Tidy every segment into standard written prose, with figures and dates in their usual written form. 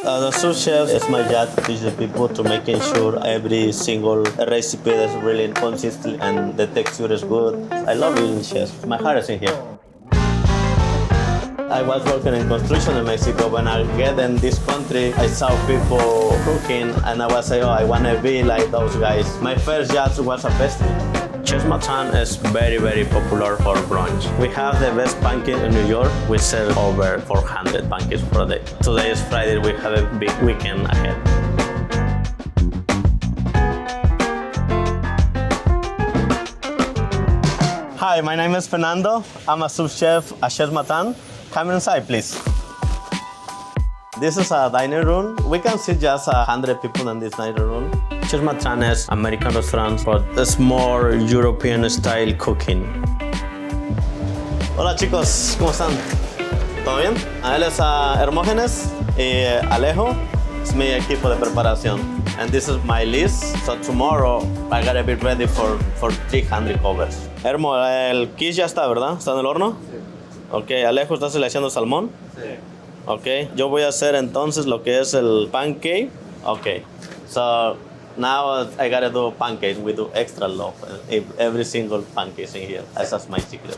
The sous chef is my job to teach the people to making sure every single recipe is really consistent and the texture is good. I love being chef. My heart is in here. I was working in construction in Mexico. When I get in this country, I saw people cooking and I was like, oh, I want to be like those guys. My first job was a pastry. Chez Ma Tante is very, very popular for brunch. We have the best pancake in New York. We sell over 400 pancakes per day. Today is Friday. We have a big weekend ahead. Hi, my name is Fernando. I'm a sous chef at Chez Ma Tante. Come inside, please. This is a dining room. We can see just 100 people in this dining room. Chez Ma Tante is American restaurant, but it's more European style cooking. Hola chicos, ¿cómo están? ¿Todo bien? Él es Hermógenes y Alejo es mi equipo de preparación. And this is my list. So tomorrow I gotta be ready for 300 covers. Hermo, el quiche ya está, ¿verdad? ¿Está en el horno? Ok, Alejo, ¿estás seleccionando salmón? Sí. Ok, yo voy a hacer entonces lo que es el pancake. Ok, so now I gotta do pancakes. We do extra love. Every single pancake in here. That's my secret.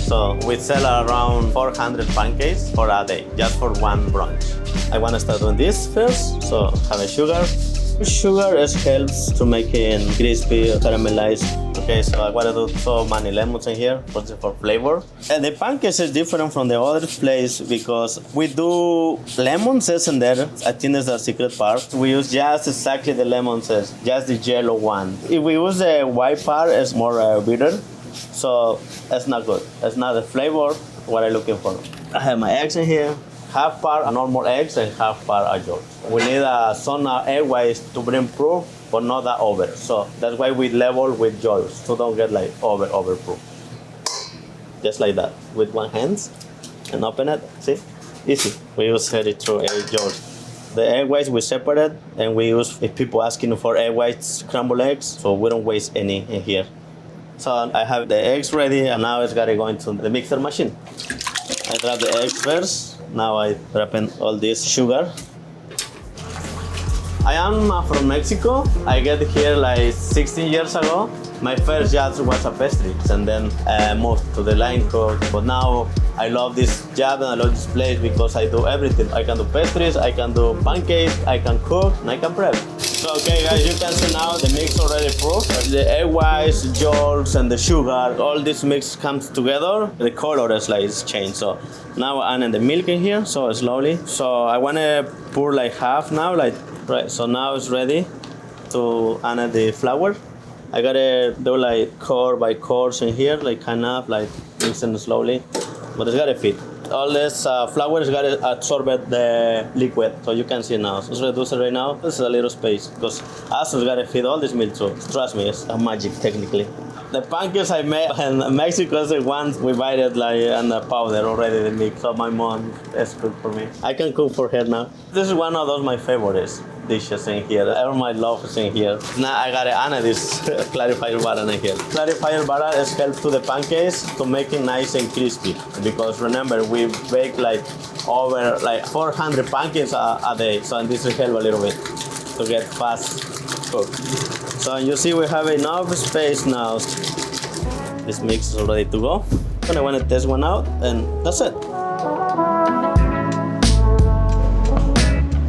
So we sell around 400 pancakes for a day, just for one brunch. I want to start doing this first. So have a sugar. Sugar helps to make it crispy, caramelized. Okay, so I want to do so many lemons in here for flavor. And the pancakes is different from the other place because we do lemon zest in there. I think that's the secret part. We use just exactly the lemon zest, just the yellow one. If we use the white part, it's more bitter. So it's not good. It's not the flavor what I'm looking for. I have my eggs in here. Half part are normal eggs and half part are yolks. We need some egg whites to bring proof, but not that over. So that's why we level with yolks, so don't get like over proof. Just like that, with one hand, and open it. See, easy. We use 32 egg yolks. The egg whites we separate, and we use if people asking for egg whites, scrambled eggs, so we don't waste any in here. So I have the eggs ready, and now it's gotta go into the mixer machine. I drop the eggs first. Now I wrap in all this sugar. I am from Mexico. I get here like 16 years ago. My first job was a pastry, and then I moved to the line cook. But now I love this job and I love this place because I do everything. I can do pastries, I can do pancakes, I can cook, and I can prep. So okay guys, you can see now the mix already proof. The egg whites, yolks, and the sugar, all this mix comes together. The color is like it's changed. So now I'm adding the milk in here, so slowly. So I wanna pour like half now, like right. So now it's ready to add the flour. I gotta do like core by course in here, like kind of like mixing slowly, but it's gotta fit. All this flour is gotta absorb the liquid, so you can see now. So let's reduce it right now. This is a little space because also it's gotta fit all this milk too. Trust me, it's a magic technically. The pancakes I made in Mexico is the ones we buy it like in the powder already the mix. So my mom is cook for me. I can cook for her now. This is one of those my favorites dishes in here. Everyone loves in here. Now I gotta add this clarified butter in here. Clarified butter is helps to the pancakes to make it nice and crispy. Because remember we bake like over like 400 pancakes a day. So this will help a little bit to get fast cooked. So you see we have enough space now. This mix is ready to go. And I want to test one out and that's it.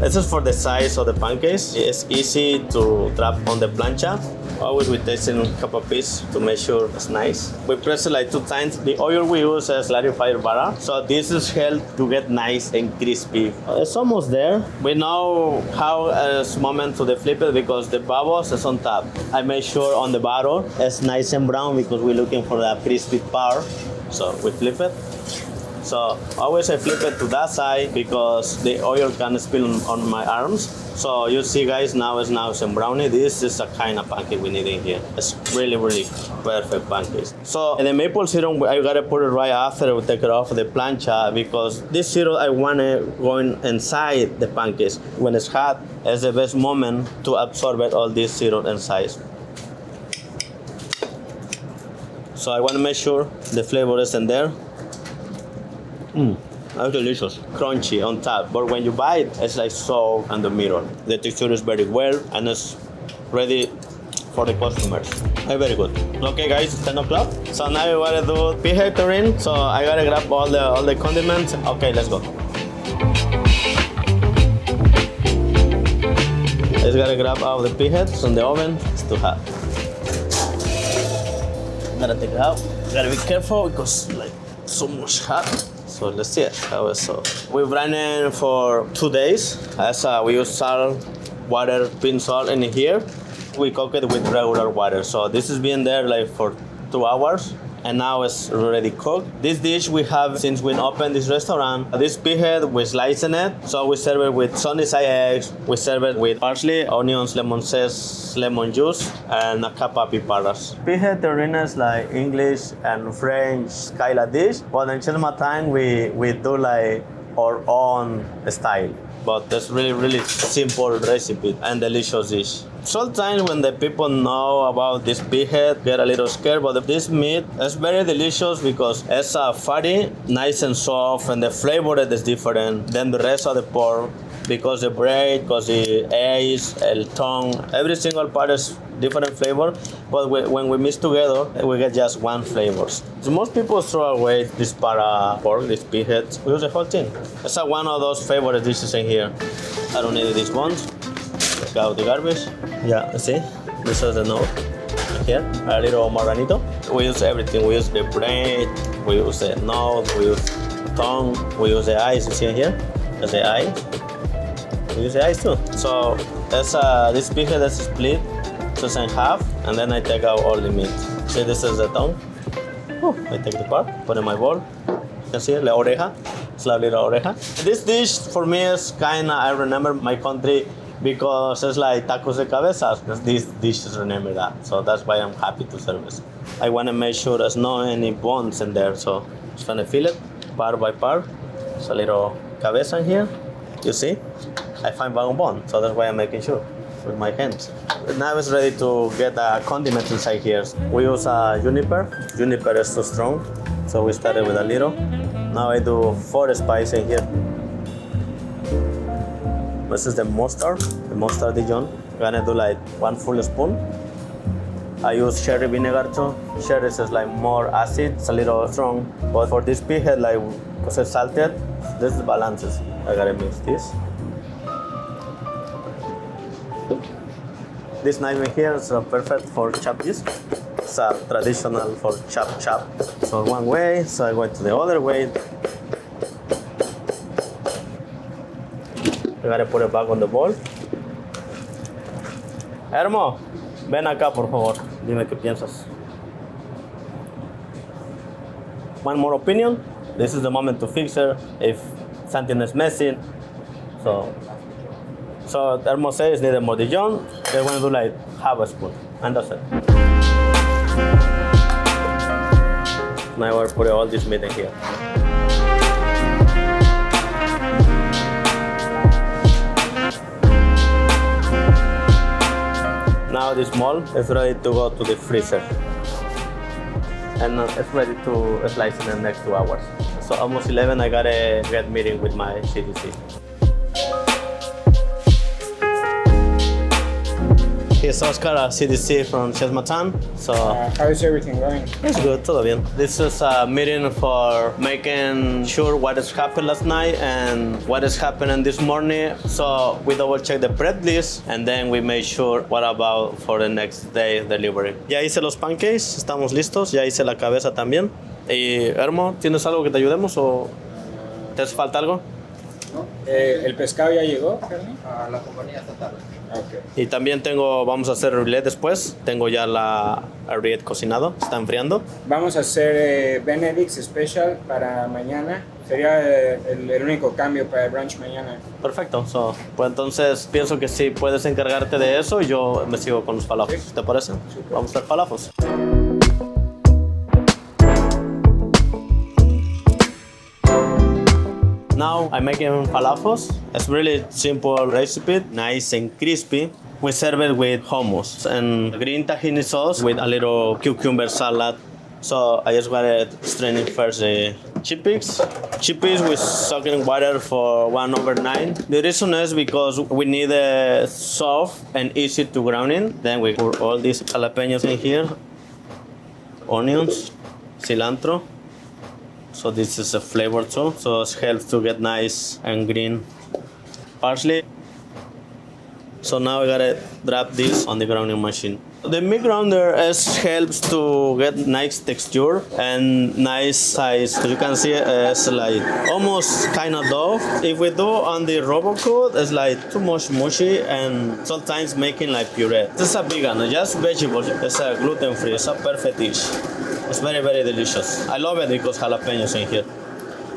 This is for the size of the pancakes. It's easy to drop on the plancha. Always we testing a couple pieces to make sure it's nice. We press it like 2 times. The oil we use is clarified butter. So this is help to get nice and crispy. It's almost there. We know how it's moment to flip it because the bubbles is on top. I make sure on the bottom it's nice and brown because we're looking for that crispy part. So we flip it. So always I flip it to that side because the oil can spill on my arms. So you see guys, now it's nice and browny. This is the kind of pancake we need in here. It's really, really perfect pancakes. So the maple syrup, I gotta put it right after we take it off the plancha because this syrup I want it going inside the pancakes. When it's hot, it's the best moment to absorb all this syrup inside. So I want to make sure the flavor is in there. That's delicious. Crunchy on top, but when you bite, it's like soft in the middle. The texture is very well and it's ready for the customers. Very good. Okay guys, it's 10 o'clock. So now we gotta do pea terrine. So I gotta grab all the condiments. Okay, let's go. I just gotta grab all the pea heads from the oven. It's too hot. Gotta take it out. Gotta be careful because like so much hot. So let's see it. We've run it for 2 days. As we use salt, water, pink salt in here. We cook it with regular water. So this is being there like for 2 hours. And now it's already cooked. This dish we have since we opened this restaurant. This pea head, we slice in it. So we serve it with sunny side eggs. We serve it with parsley, onions, lemon zest, lemon juice, and a cup of piparas. Pea head terrine is like English and French kind of dish. But in Chez Ma Tante, we do like our own style. But it's really simple recipe and delicious dish. Sometimes when the people know about this pea head, get a little scared, but this meat is very delicious because it's fatty, nice and soft, and the flavor is different than the rest of the pork because the bread, because the eggs, the tongue, every single part is different flavor, but when we mix together, we get just one flavor. So most people throw away this pork, this pea head. We use the whole thing. It's one of those favorite dishes in here. I don't need these ones. Take out the garbage. Yeah, see? This is the note here. A little marranito. We use everything. We use the bread, we use the nose, we use the tongue, we use the eyes. You see here? That's the eye. We use the eyes too. So that's this pea head is split just in half, and then I take out all the meat. See, this is the tongue. I take the part, put in my bowl. You can see la oreja. It's a little oreja. This dish for me is kinda, I remember my country because it's like tacos de cabeza. These dishes remember that. So that's why I'm happy to serve it. I want to make sure there's no any bones in there. So just gonna fill it part by part. There's a little cabeza in here. You see? I find bone, so that's why I'm making sure with my hands. Now it's ready to get a condiment inside here. We use juniper. Juniper is too strong, so we started with a little. Now I do 4 spices in here. This is the mustard Dijon. I'm gonna do like 1 full spoon. I use cherry vinegar too. Cherry is like more acid, it's a little strong. But for this pea head, like because it's salted, this is balances. I gotta mix this. This knife in here is perfect for chop this. It's traditional for chop. So one way, so I go to the other way. I gotta put it back on the bowl. Hermo, ven acá por favor. Dime qué piensas. One more opinion. This is the moment to fix it if something is missing. So Hermo says need more Dijon. They want to do like half a spoon, and that's it. Now I put all this meat in here. Now this mold is ready to go to the freezer. And it's ready to slice in the next 2 hours. So almost 11, I gotta get meeting with my CDC. Here's Oscar, CDC from Chez Ma Tante. So how is everything going? It's good, todo bien. This is a meeting for making sure what has happened last night and what is happening this morning. So we double check the prep list and then we make sure what about for the next day delivery. Ya hice los pancakes, estamos listos. Ya hice la cabeza también. Y Hermo, ¿tienes algo que te ayudemos o te hace falta algo? ¿No? ¿El pescado ya llegó, Janine? A la compañía esta tarde. Okay. Y también vamos a hacer roulette después. Tengo ya la roulette cocinado, está enfriando. Vamos a hacer Benedict's Special para mañana. Sería el único cambio para el brunch mañana. Perfecto. Pues entonces pienso que sí puedes encargarte de eso y yo me sigo con los falafos. ¿Sí? ¿Te parece? Super. Vamos a hacer falafos. Now I'm making falafels. It's really simple recipe, nice and crispy. We serve it with hummus and green tahini sauce with a little cucumber salad. So I just want to strain first the chickpeas. Chickpeas we soak in water for 1/9. The reason is because we need a soft and easy to ground in. Then we put all these jalapenos in here, onions, cilantro. So this is a flavor too. So it helps to get nice and green. Parsley. So now we gotta drop this on the grounding machine. The meat grounder helps to get nice texture and nice size. You can see it's like almost kind of dough. If we do on the Robocode, it's like too much mushy and sometimes making like puree. This is a vegan, just vegetables. It's a gluten-free. It's a perfect dish. It's very, very delicious. I love it because jalapenos in here.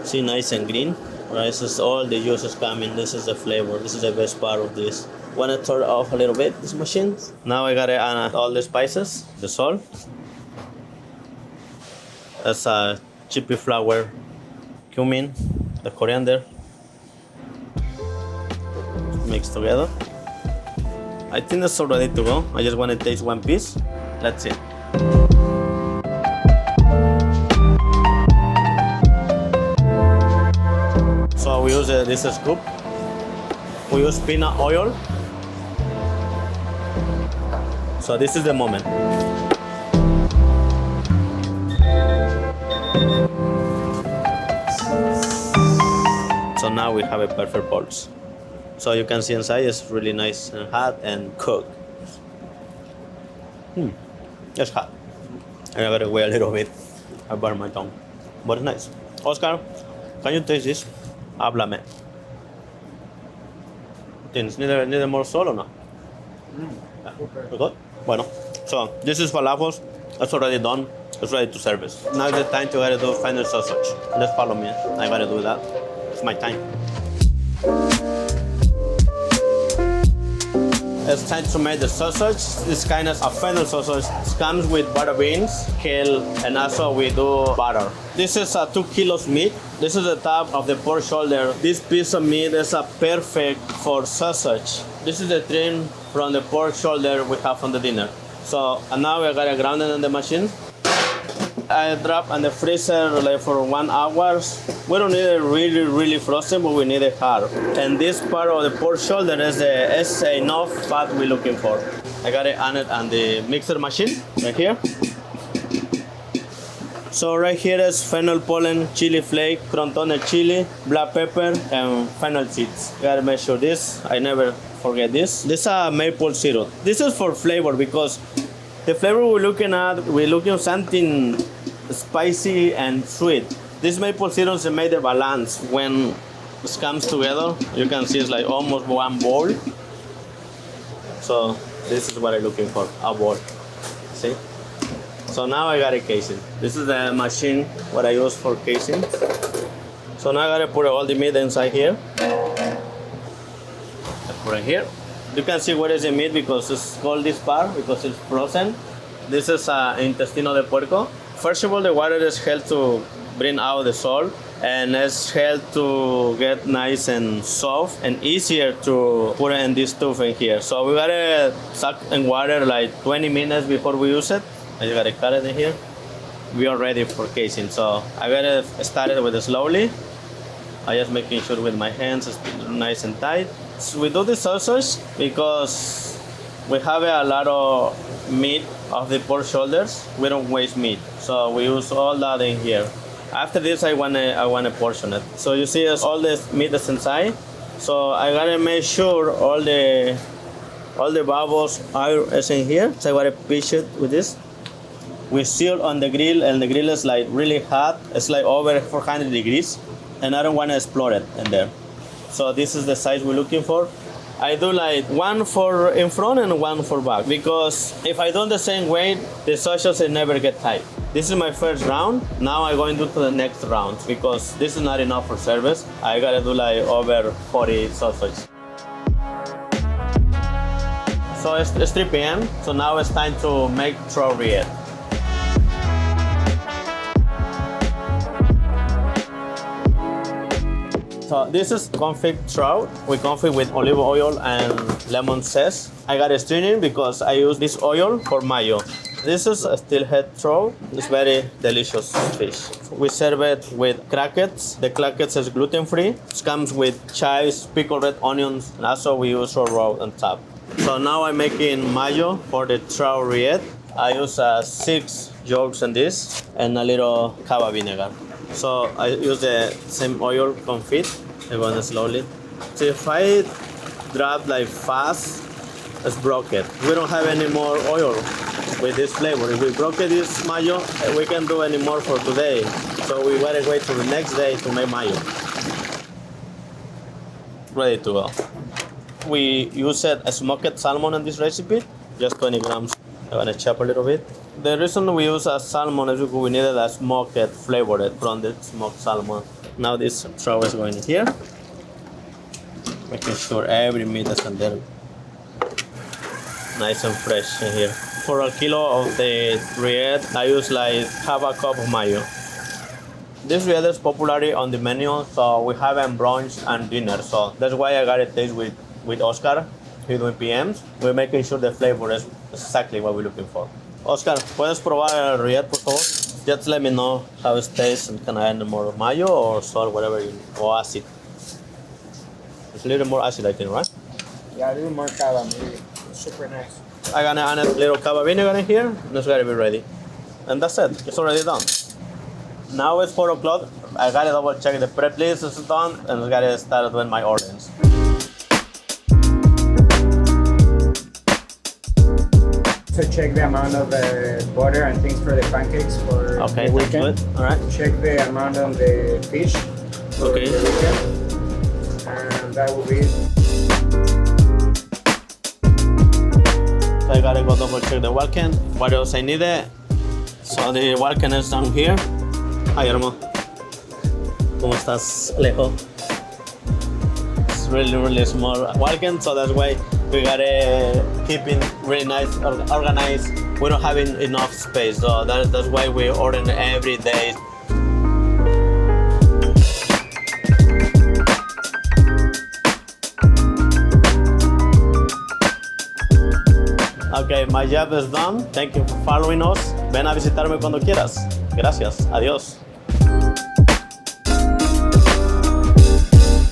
See, nice and green. Right, this is all the juices coming. This is the flavor. This is the best part of this. Want to turn off a little bit this machine. Now I gotta add all the spices, the salt. That's a chickpea flour, cumin, the coriander. Mix together. I think that's all ready to go. I just want to taste one piece. That's it. So we use this scoop. We use peanut oil. So this is the moment. So now we have a perfect balls. So you can see inside it's really nice and hot and cooked. It's hot. And I gotta wait a little bit. I burn my tongue. But it's nice. Oscar, can you taste this? Háblame. ¿Tienes need more salt or no? Yeah. Good? Bueno, so this is falafels. It's already done. It's ready to service. Now it's the time to gotta do final sausage. Just follow me. I gotta do that. It's my time. It's time to make the sausage. This kind of a Fennel sausage. It comes with butter beans, kale, and also we do butter. This is a 2 kilos meat. This is the top of the pork shoulder. This piece of meat is a perfect for sausage. This is the trim from the pork shoulder we have from the dinner. So and now we gotta ground it in the machine. I drop in the freezer like for 1 hour. We don't need it really frozen, but we need it hard. And this part of the pork shoulder is enough fat we're looking for. I got it on the mixer machine right here. So right here is fennel pollen, chili flake, crontone chili, black pepper, and fennel seeds. Gotta measure this. I never forget this. This is maple syrup. This is for flavor because the flavor we're looking at something spicy and sweet. This maple syrup is made a balance. When it comes together, you can see it's like almost one bowl. So this is what I'm looking for, a bowl. See? So now I got a casing. This is the machine what I use for casing. So now I gotta put all the meat inside here. I put it here. You can see what is the meat because it's called this part because it's frozen. This is intestino de puerco. First of all, the water is helped to bring out the salt and it's helped to get nice and soft and easier to put in this stuff in here. So we gotta soak in water like 20 minutes before we use it. I just gotta cut it in here. We are ready for casing. So I gotta start it with it slowly. I just making sure with my hands it's nice and tight. So we do the sausage because we have a lot of meat of the pork shoulders. We don't waste meat, so we use all that in here. After this, I wanna portion it. So you see, all the meat is inside. So I gotta make sure all the bubbles is in here. So I gotta pitch it with this. We seal on the grill, and the grill is like really hot. It's like over 400 degrees, and I don't wanna explode it in there. So this is the size we're looking for. I do like one for in front and one for back because if I do the same way, the sausages will never get tight. This is my first round. Now I'm going to do the next round because this is not enough for service. I gotta do like over 40 sausages. So it's 3 p.m. So now it's time to make trout-rillette. So this is confit trout. We confit with olive oil and lemon zest. I got a stringing because I use this oil for mayo. This is a steelhead trout. It's very delicious fish. We serve it with crackers. The crackers is gluten-free. It comes with chives, pickled red onions, and also we use raw on top. So now I'm making mayo for the trout rillette. I use 6 yolks in this and a little cava vinegar. So I use the same oil confit. I'm going slowly. So if I drop like fast, it's broken. We don't have any more oil with this flavor. If we broke this mayo, we can't do any more for today. So we gotta wait till the next day to make mayo. Ready to go. We used a smoked salmon in this recipe, just 20 grams. I'm gonna chop a little bit. The reason we use a salmon is because we needed a smoked flavor from the smoked salmon. Now this trout is going here. Making sure every meat is in there. Nice and fresh in here. For a kilo of the rillette, I use like half a cup of mayo. This rillette is popular on the menu, so we have it in brunch and dinner. So that's why I got it taste with Oscar. He's doing PMs. We're making sure the flavor is exactly what we're looking for. Oscar, ¿puedes probar el rillette, por favor? Just let me know how it tastes and can I add more mayo or salt, whatever you need, or acid. It's a little more acid, I think, right? Yeah, a little more cava, maybe. Super nice. I'm gonna add a little cava vinegar in here, and it's gonna be ready. And that's it, it's already done. Now it's 4 o'clock, I gotta double check the prep list is done, and I gotta start doing my orders. So check the amount of butter and things for the pancakes for Okay, the that's weekend. good. All right. Check the amount on the fish for Okay. the weekend. And that will be it. So I gotta go double check the walk-in. What else I needed? So the walk-in is down here. Hi, hermano. ¿Cómo estás, Alejo? It's really small walk-in, so that's why we gotta keep it really nice, organized. We don't have enough space, so that's why we order every day. Okay, my job is done. Thank you for following us. Ven a visitarme cuando quieras. Gracias. Adiós.